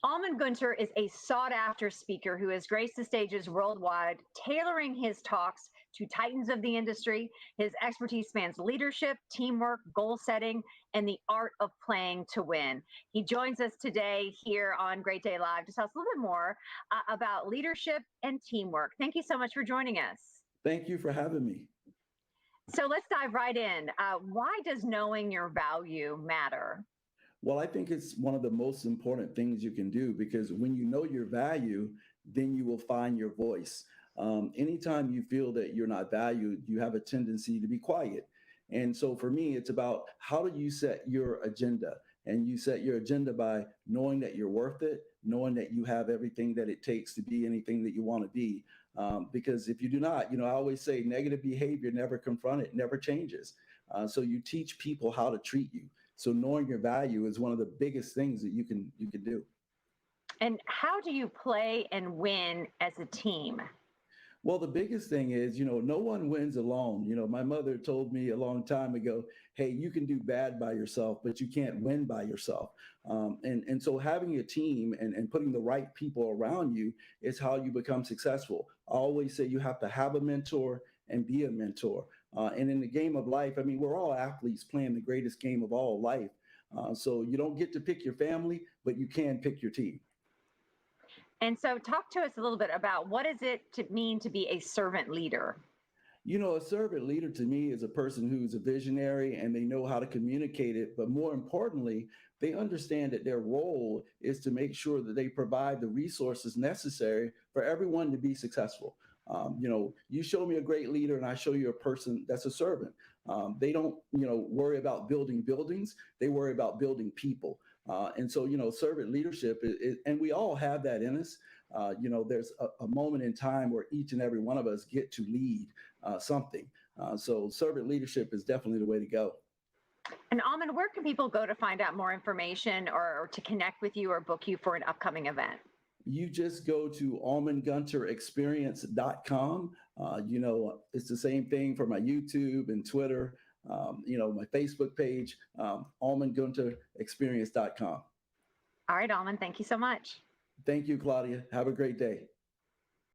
Almon Gunter is a sought after speaker who has graced the stages worldwide, tailoring his talks to titans of the industry. His expertise spans leadership, teamwork, goal setting, and the art of playing to win. He joins us today here on Great Day Live to tell us a little bit more about leadership and teamwork. Thank you so much for joining us. Thank you for having me. So let's dive right in. Why does knowing your value matter? Well, I think it's one of the most important things you can do because when you know your value, then you will find your voice. Anytime you feel that you're not valued, you have a tendency to be quiet. And so for me, it's about how do you set your agenda? And you set your agenda by knowing that you're worth it, knowing that you have everything that it takes to be anything that you want to be. Because if you do not, I always say negative behavior never confronted, never changes. So you teach people how to treat you. So knowing your value is one of the biggest things that you can do. And how do you play and win as a team? Well, the biggest thing is, no one wins alone. My mother told me a long time ago, hey, you can do bad by yourself, but you can't win by yourself. And so having a team and putting the right people around you is how you become successful. I always say you have to have a mentor and be a mentor. And in the game of life, I mean, we're all athletes playing the greatest game of all life. So you don't get to pick your family, but you can pick your team. And so talk to us a little bit about what does it to mean to be a servant leader? A servant leader to me is a person who's a visionary and they know how to communicate it. But more importantly, they understand that their role is to make sure that they provide the resources necessary for everyone to be successful. You show me a great leader and I show you a person that's a servant. They don't, worry about building buildings. They worry about building people. And so, servant leadership and we all have that in us. There's a moment in time where each and every one of us get to lead something. So servant leadership is definitely the way to go. And Almon, where can people go to find out more information or to connect with you or book you for an upcoming event? You just go to almongunterexperience.com. It's the same thing for my YouTube and Twitter, my Facebook page, almongunterexperience.com. All right, Almon, thank you so much. Thank you, Claudia. Have a great day.